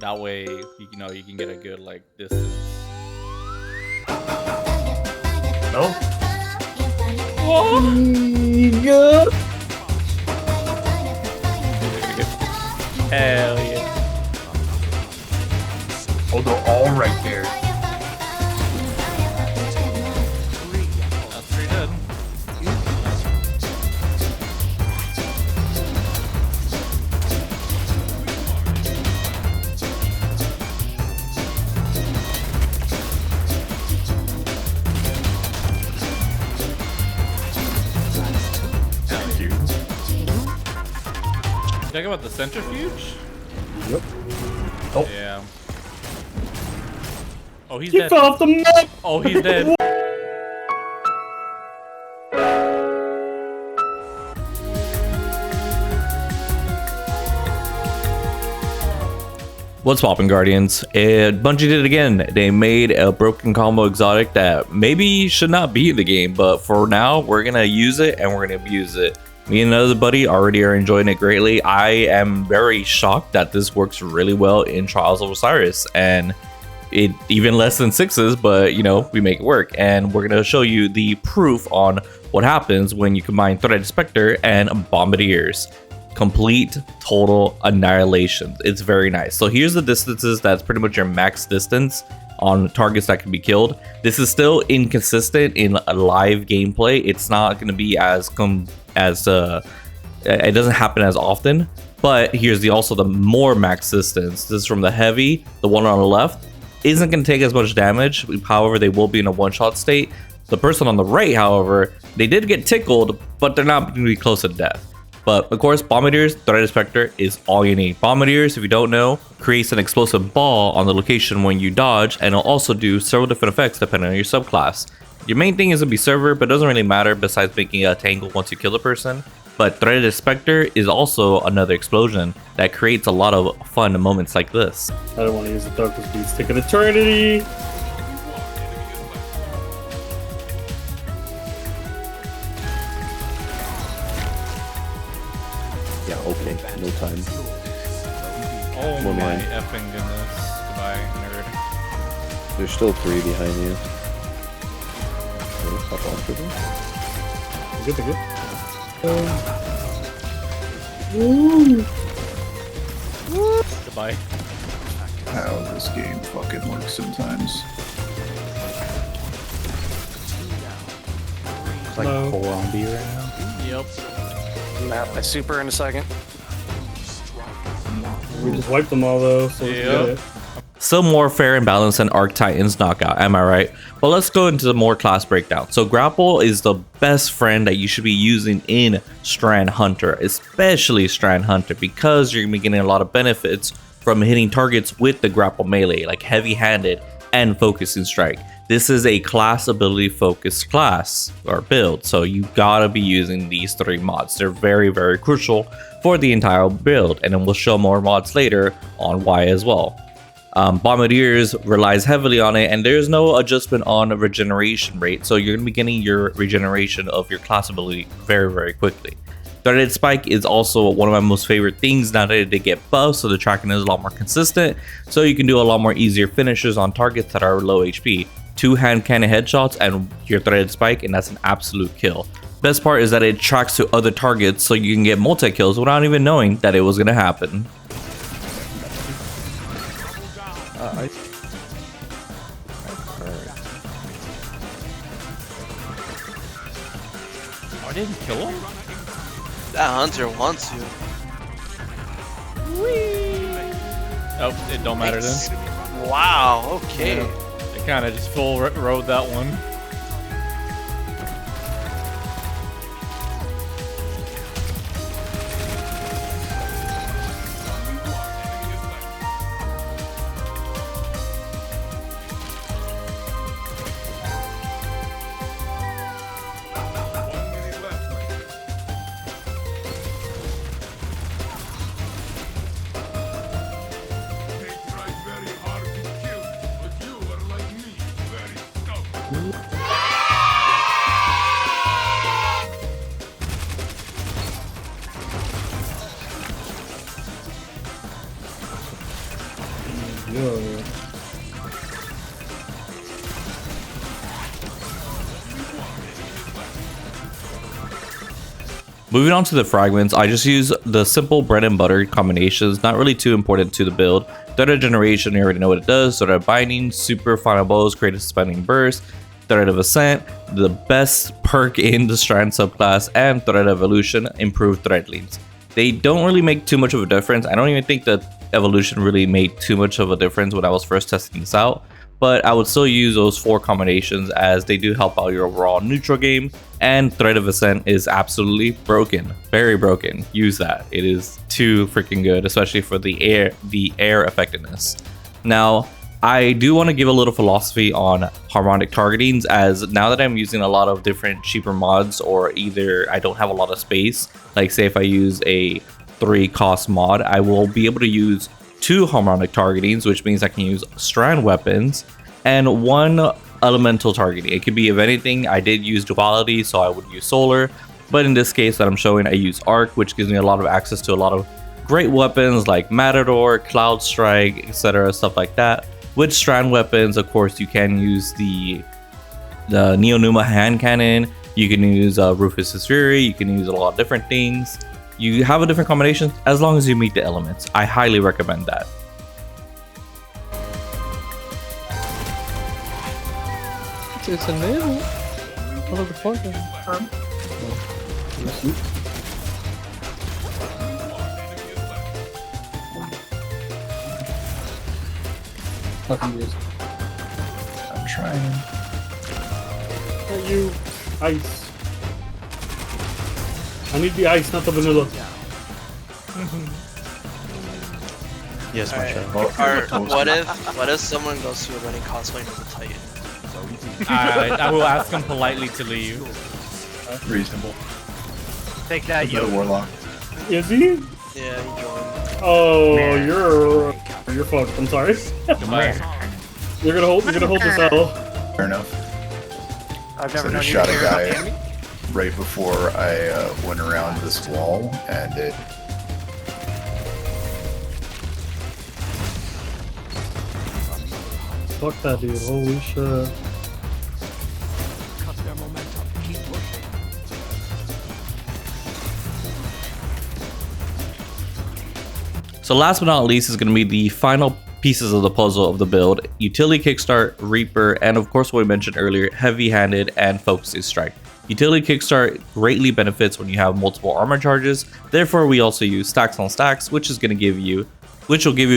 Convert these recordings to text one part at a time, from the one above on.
That way, you know, you can get a good like distance. No. Oh. Hell yeah. Oh, they're all right there. That's pretty good. Thank you. Talk about the centrifuge? Yep. Oh. Yeah. Oh, he's He dead. fell off the map! Oh, he's dead. What's poppin', Guardians? Bungie did it again. They made a broken combo exotic that maybe should not be in the game, but for now, we're gonna use it and we're gonna abuse it. Me and another buddy already are enjoying it greatly. I am very shocked that this works really well in Trials of Osiris, and it even less than sixes, but you know, we make it work. And we're gonna show you the proof on what happens when you combine Threaded Spectre and Bombardiers. Complete total annihilation. It's very nice. So here's the distances. That's pretty much your max distance on targets that can be killed. This is still inconsistent in a live gameplay. It's not going to be as it doesn't happen as often. But here's also the more max distance. This is from the heavy. The one on the left isn't going to take as much damage. However, they will be in a one-shot state. The person on the right, however, they did get tickled, but they're not going to be close to death. But of course, Bombardiers, Threaded Spectre is all you need. Bombardiers, if you don't know, creates an explosive ball on the location when you dodge, and it'll also do several different effects depending on your subclass. Your main thing is to be server, but it doesn't really matter besides making a tangle once you kill a person. But Threaded Spectre is also another explosion that creates a lot of fun moments like this. I don't want to use the Darkness Beats. Take an eternity! Yeah, okay, no time. Oh One my man. effing goodness. Goodbye, nerd. There's still 3 behind you. Okay, hop off to them. Good, good. Goodbye. How this game fucking works sometimes. It's like No. 4 on B right now. Yep. Map my super in a second. We just wiped them all though, so let's Yeah. get it. Still more fair and balanced than Arc Titan's knockout, am I right? But let's go into the more class breakdown. So grapple is the best friend that you should be using in Strand Hunter, especially Strand Hunter, because you're gonna be getting a lot of benefits from hitting targets with the grapple melee, like heavy-handed and focusing strike. This is a class ability focused class or build, so you gotta be using these 3 mods. They're very, very crucial for the entire build, and then we'll show more mods later on why as well. Bombardiers relies heavily on it, and there's no adjustment on regeneration rate, so you're going to be getting your regeneration of your class ability very, very quickly. Threaded Spike is also one of my most favorite things now that they get buffed, so the tracking is a lot more consistent, so you can do a lot more easier finishes on targets that are low HP. 2 hand cannon headshots and your Threaded Spike, and that's an absolute kill. Best part is that it tracks to other targets, so you can get multi-kills without even knowing that it was going to happen. Oh, I didn't kill him? That hunter wants you. Oh, it don't matter then. Wow, okay. Yeah, it kind of just full rode that one. Yeah. Moving on to the fragments, I just use the simple bread and butter combinations, not really too important to the build. Thread generation, you already know what it does. Thread binding, super final bows, create a suspending burst, thread of ascent, the best perk in the strand subclass, and thread evolution, improved thread leads. They don't really make too much of a difference. I don't even think that evolution really made too much of a difference when I was first testing this out, but I would still use those 4 combinations as they do help out your overall neutral game. And Thread of Ascent is absolutely broken, very broken. Use that. It is too freaking good, especially for the air effectiveness. Now, I do want to give a little philosophy on harmonic targetings, as now that I'm using a lot of different cheaper mods, or either I don't have a lot of space, like say if I use a 3 cost mod, I will be able to use 2 harmonic targetings, which means I can use strand weapons, and 1 elemental targeting. It could be of anything. I did use duality, so I would use solar, but in this case that I'm showing, I use arc, which gives me a lot of access to a lot of great weapons like Matador, Cloud Strike, etc., stuff like that. With strand weapons, of course, you can use the Neonuma hand cannon, you can use Rufus's Fury, you can use a lot of different things. You have a different combination as long as you meet the elements. I highly recommend that. It's a nail. What the fuck? Fucking yes. I'm trying. Not you. Ice. I need the ice, not the vanilla. Yes, my Or what if someone goes to a running cosplay as a Titan? I will ask him politely to leave. Reasonable. Take that, Yo, you. Warlock. Is he? Yeah, he joined. Oh, you're fucked. I'm sorry. Goodbye. You're gonna hold this L. Fair enough. I've So never I known you shot to a care about guy the enemy. right before I went around this wall, and it. Fuck that dude. Holy shit. So last but not least is going to be the final pieces of the puzzle of the build: Utility Kickstart, Reaper, and of course what we mentioned earlier, Heavy-Handed and Focusing Strike. Utility Kickstart greatly benefits when you have multiple armor charges. Therefore, we also use Stacks on Stacks, which will give you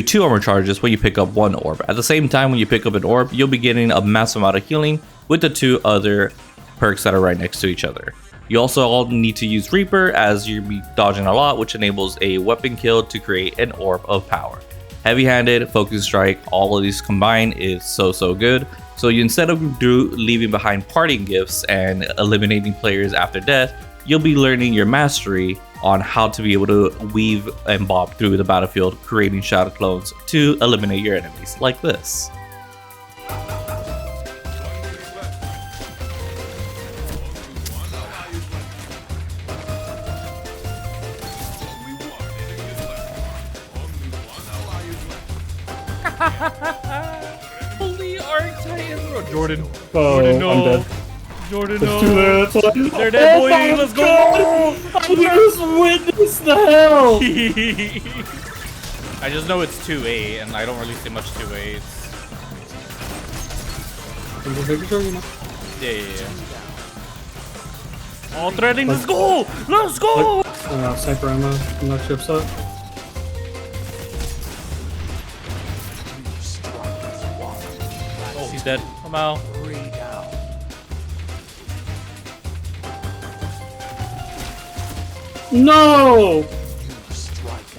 2 armor charges when you pick up 1 orb. At the same time, when you pick up an orb, you'll be getting a massive amount of healing with the 2 other perks that are right next to each other. You also all need to use Reaper, as you'll be dodging a lot, which enables a weapon kill to create an orb of power. Heavy-Handed, Focus Strike, all of these combined is so good. So you, instead of leaving behind parting gifts and eliminating players after death, you'll be learning your mastery on how to be able to weave and bob through the battlefield, creating shadow clones to eliminate your enemies, like this. Holy Artiphite, bro. Jordan. Oh, Jordan, no. I'm dead. Jordan, Let's do no. that. They're dead, boy. Let's go. I just witnessed the hell. I just know it's 2-8, and I don't really see much 2-8. Yeah. All threading. Let's go. Let's go. Sniper ammo. I'm not too upset. Oh, he's dead. Somehow. No!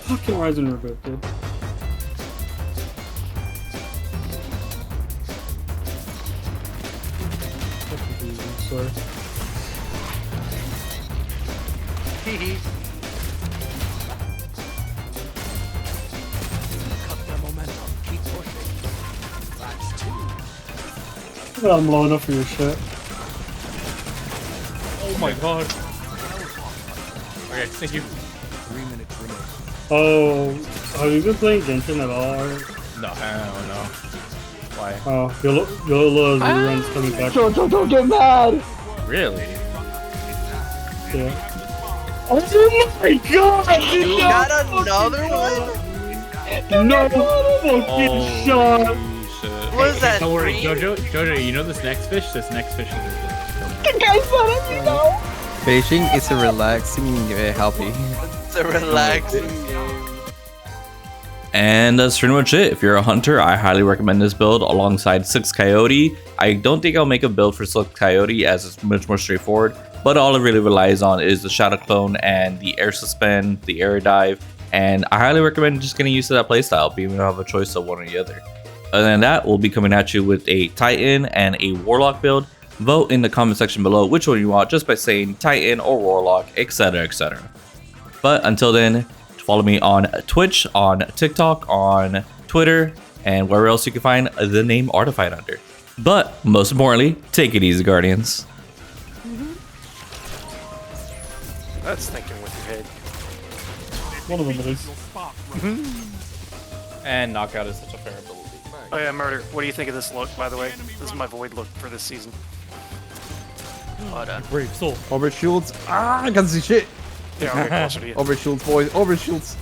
Fucking Ryzen Rebirth, dude. Fucking Jesus, sorry. I'm low enough for your shit. Oh my god. Okay, thank you. Oh, have you been playing Genshin at all? Or? No, hell no. Why? Oh, Yolo's rerun's coming back. Jojo, don't get mad! Really? Yeah. Oh my god! You got another one? No fucking Oh, shot! shit. What is that? Don't worry, green? Jojo, you know this next fish? This next fish is The guy's not at me now! Fishing is a relaxing hobby. It's a relaxing. And that's pretty much it. If you're a hunter, I highly recommend this build alongside 6 Coyote. I don't think I'll make a build for 6 Coyote as it's much more straightforward, but all it really relies on is the Shadow Clone and the Air Suspend, the Air Dive, and I highly recommend just getting used to that playstyle, being able to have a choice of one or the other. Other than that, we'll be coming at you with a Titan and a Warlock build. Vote in the comment section below which one you want just by saying Titan or Warlock, etc, etc. But until then, follow me on Twitch, on TikTok, on Twitter, and wherever else you can find the name Artiphite under. But most importantly, take it easy, Guardians. That's thinking with your head. One of them it is. And Knockout is such a fair ability. Oh yeah, Murder. What do you think of this look, by the way? This is my void look for this season. Hold on. Brave soul. Overshields. Ah, I can't see shit. Yeah, I'll get closer to you. Overshields, boys. Overshields.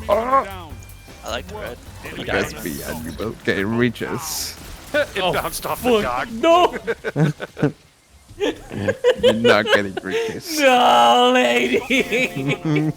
I like the red. That's behind you, both getting reaches. It bounced off the dock. No! You're not getting reaches. No, lady!